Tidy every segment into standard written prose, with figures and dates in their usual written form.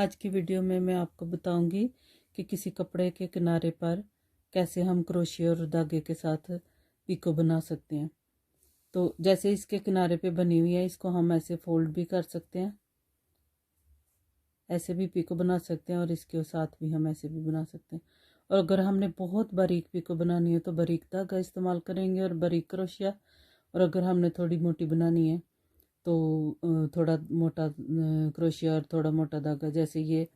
आज की वीडियो में मैं आपको बताऊंगी कि किसी कपड़े के किनारे पर कैसे हम क्रोशिया और धागे के साथ पीको बना सकते हैं। तो जैसे इसके किनारे पे बनी हुई है, इसको हम ऐसे फोल्ड भी कर सकते हैं, ऐसे भी पीको बना सकते हैं और इसके साथ भी हम ऐसे भी बना सकते हैं। और अगर हमने बहुत बारीक पीको बनानी है तो बारीक धागा इस्तेमाल करेंगे और बारीक क्रोशिया, और अगर हमने थोड़ी मोटी बनानी है तो थोड़ा मोटा क्रोशिया और थोड़ा मोटा धागा। जैसे ये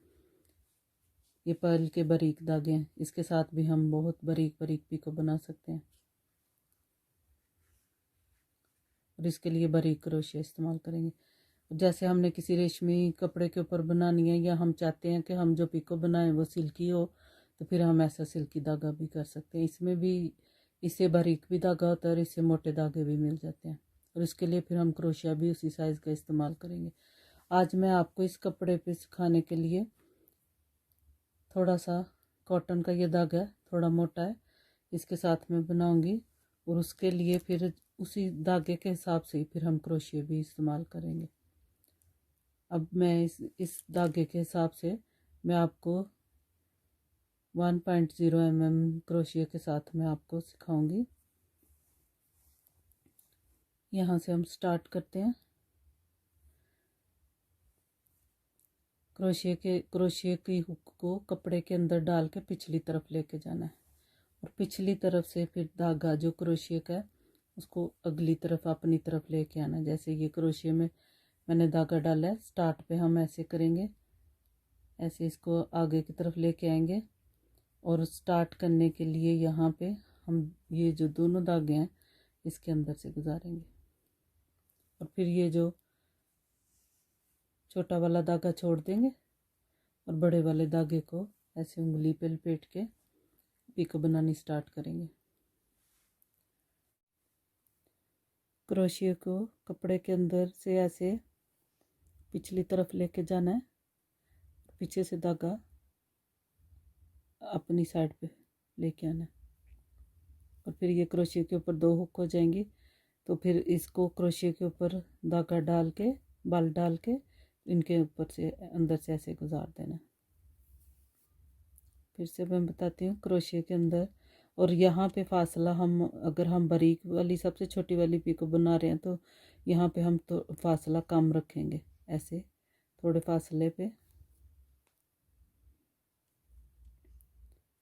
पर्ल के बारीक धागे हैं, इसके साथ भी हम बहुत बारीक बारीक पीको बना सकते हैं और इसके लिए बारीक क्रोशिया इस्तेमाल करेंगे। जैसे हमने किसी रेशमी कपड़े के ऊपर बनानी है या हम चाहते हैं कि हम जो पीको बनाएं वो सिल्की हो, तो फिर हम ऐसा सिल्की धागा भी कर सकते हैं। इसमें भी इससे बारीक भी धागा होता है और इससे मोटे धागे भी मिल जाते हैं, और इसके लिए फिर हम क्रोशिया भी उसी साइज़ का इस्तेमाल करेंगे। आज मैं आपको इस कपड़े पे सिखाने के लिए थोड़ा सा कॉटन का ये धागा है, थोड़ा मोटा है, इसके साथ में बनाऊंगी और उसके लिए फिर उसी धागे के हिसाब से ही फिर हम क्रोशिया भी इस्तेमाल करेंगे। अब मैं इस धागे के हिसाब से मैं आपको 1.0 mm क्रोशिया के साथ मैं आपको सिखाऊंगी। यहाँ से हम स्टार्ट करते हैं। क्रोशिया की हुक को कपड़े के अंदर डाल के पिछली तरफ लेके जाना है और पिछली तरफ से फिर धागा जो क्रोशिया का है उसको अगली तरफ अपनी तरफ लेके आना है। जैसे ये क्रोशिया में मैंने धागा डाला है, स्टार्ट पे हम ऐसे करेंगे, ऐसे इसको आगे की तरफ लेके आएंगे और स्टार्ट करने के लिए यहाँ पे हम ये जो दोनों धागे हैं इसके अंदर से गुजारेंगे और फिर ये जो छोटा वाला धागा छोड़ देंगे और बड़े वाले धागे को ऐसे उंगली पे लपेट के पीको बनानी स्टार्ट करेंगे। क्रोशिया को कपड़े के अंदर से ऐसे पिछली तरफ लेके जाना है, पीछे से धागा अपनी साइड पे लेके आना है और फिर ये क्रोशिया के ऊपर 2 हुक हो जाएंगी। तो फिर इसको क्रोशिया के ऊपर धागा डाल के बल डाल के इनके ऊपर से अंदर से ऐसे गुजार देना। फिर से मैं बताती हूँ, क्रोशिया के अंदर और यहाँ पे फासला हम अगर हम बारीक वाली सबसे छोटी वाली पीको बना रहे हैं तो यहाँ पे हम तो फासला कम रखेंगे, ऐसे थोड़े फासले पे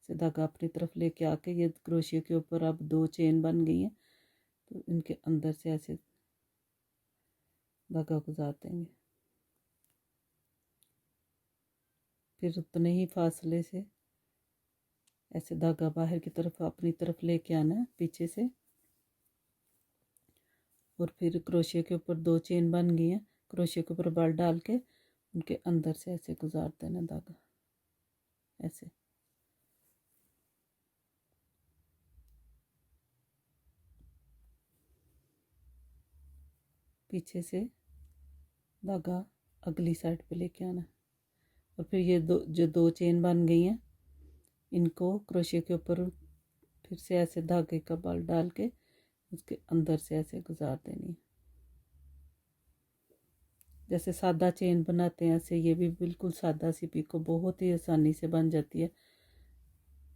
से धागा अपनी तरफ लेके आके ये क्रोशिया के ऊपर अब 2 चेन बन गई हैं, तो इनके अंदर से ऐसे धागा गुजार देंगे। फिर उतने ही फासले से ऐसे धागा बाहर की तरफ अपनी तरफ लेके आना है पीछे से, और फिर क्रोशिया के ऊपर 2 चेन बन गई हैं, क्रोशिया के ऊपर बल डाल के उनके अंदर से ऐसे गुजार देना धागा, ऐसे पीछे से धागा अगली साइड पे लेके आना। और फिर ये जो 2 चेन बन गई हैं इनको क्रोशिया के ऊपर फिर से ऐसे धागे का बल डाल के उसके अंदर से ऐसे गुजार देनी है। जैसे सादा चेन बनाते हैं ऐसे ये भी बिल्कुल सादा सी पीको बहुत ही आसानी से बन जाती है।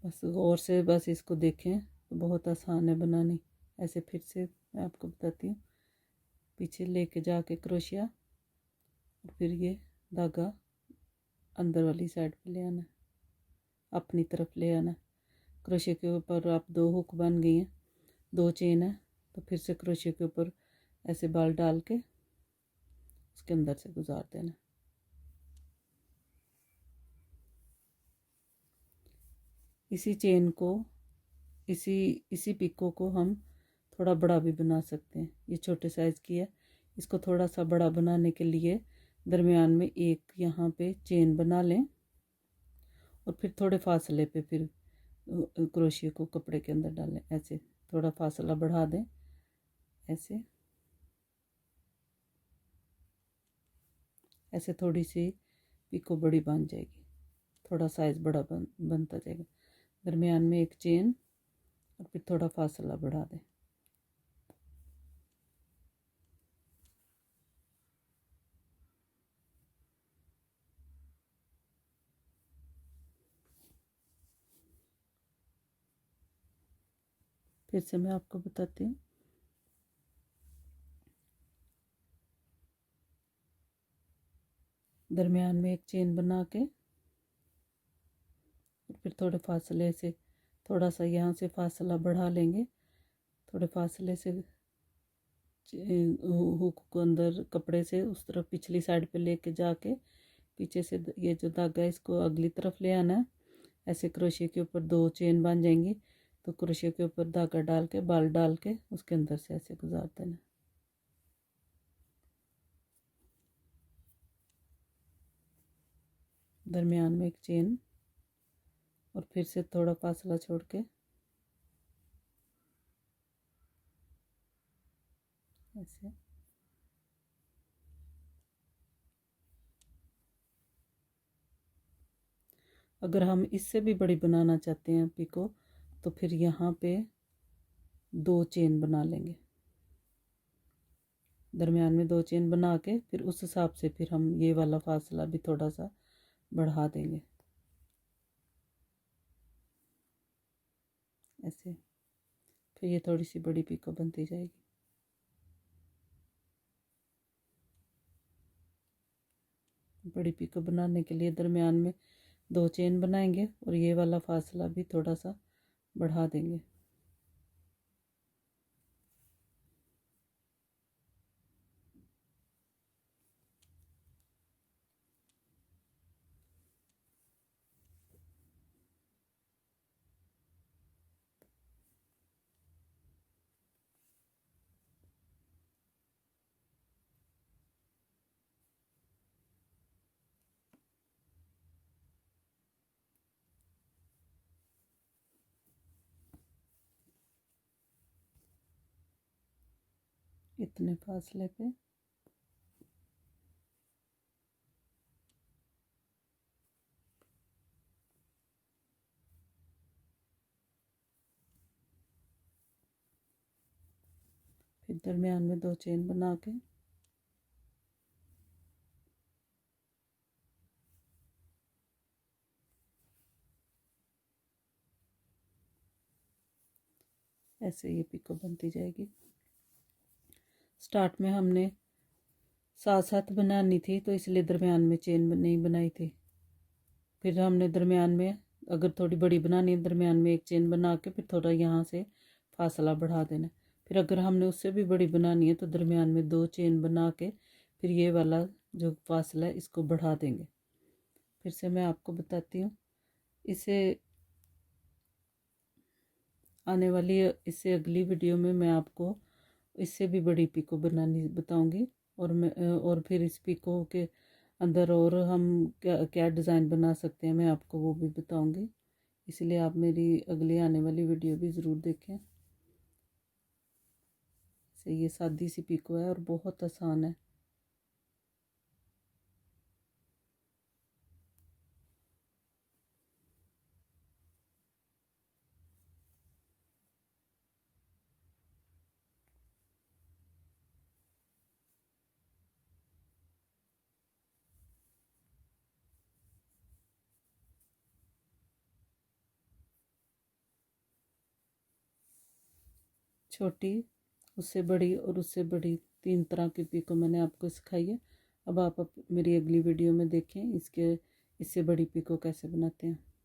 बस गौर से बस इसको देखें तो बहुत आसान है बनानी। ऐसे फिर से मैं आपको बताती हूँ, पीछे लेके जाके क्रोशिया और फिर ये धागा अंदर वाली साइड पे ले आना, अपनी तरफ ले आना। क्रोशिया के ऊपर आप 2 हुक बन गई हैं, 2 चेन है, तो फिर से क्रोशिया के ऊपर ऐसे बाल डाल के उसके अंदर से गुजार देना। इसी चेन को इसी पिको को हम थोड़ा बड़ा भी बना सकते हैं। ये छोटे साइज़ की है, इसको थोड़ा सा बड़ा बनाने के लिए दरमियान में एक यहाँ पे चेन बना लें और फिर थोड़े फासले पे फिर क्रोशिया को कपड़े के अंदर डालें, ऐसे थोड़ा फासला बढ़ा दें, ऐसे ऐसे थोड़ी सी पिको बड़ी बन जाएगी, थोड़ा साइज़ बड़ा बनता जाएगा। दरमियान में एक चेन और फिर थोड़ा फासला बढ़ा दें। फिर से मैं आपको बताती हूँ। दरमियान में एक चेन बना के फिर थोड़े फासले से थोड़ा सा यहाँ से फासला बढ़ा लेंगे, थोड़े फासले से हुक को अंदर कपड़े से उस तरफ पिछली साइड पे लेके जाके पीछे से ये जो धागा है इसको अगली तरफ ले आना है। ऐसे क्रोशिया के ऊपर 2 चेन बन जाएंगी, तो क्रोशिया के ऊपर धागा डाल के बाल डाल के उसके अंदर से ऐसे गुजार देना। दरमियान में एक चेन और फिर से थोड़ा फासला छोड़ के ऐसे। अगर हम इससे भी बड़ी बनाना चाहते हैं पिको, तो फिर यहाँ पे 2 चेन बना लेंगे। दरमियान में 2 चेन बना के फिर उस हिसाब से फिर हम ये वाला फासला भी थोड़ा सा बढ़ा देंगे ऐसे। फिर ये थोड़ी सी बड़ी पिको बनती जाएगी। बड़ी पिको बनाने के लिए दरमियान में 2 चेन बनाएंगे और ये वाला फासला भी थोड़ा सा बढ़ा देंगे। इतने फासले पे फिर दरमियान में 2 चेन बना के ऐसे ये पिको बनती जाएगी। स्टार्ट में हमने साथ साथ बनानी थी तो इसलिए दरमियान में चेन नहीं बनाई थी। फिर हमने दरमियान में अगर थोड़ी बड़ी बनानी है दरमियान में एक चेन बना के फिर थोड़ा यहाँ से फासला बढ़ा देना। फिर अगर हमने उससे भी बड़ी बनानी है तो दरमियान में 2 चेन बना के फिर ये वाला जो फासला है इसको बढ़ा देंगे। फिर से मैं आपको बताती हूँ। इसे आने वाली इससे अगली वीडियो में मैं आपको इससे भी बड़ी पिको बनानी बताऊंगी और फिर इस पिको के अंदर और हम क्या क्या डिज़ाइन बना सकते हैं मैं आपको वो भी बताऊंगी। इसलिए आप मेरी अगली आने वाली वीडियो भी ज़रूर देखें। से ये सादी सी पिको है और बहुत आसान है। छोटी, उससे बड़ी और उससे बड़ी 3 तरह की पिको मैंने आपको सिखाई है। अब आप मेरी अगली वीडियो में देखें इससे बड़ी पिको कैसे बनाते हैं।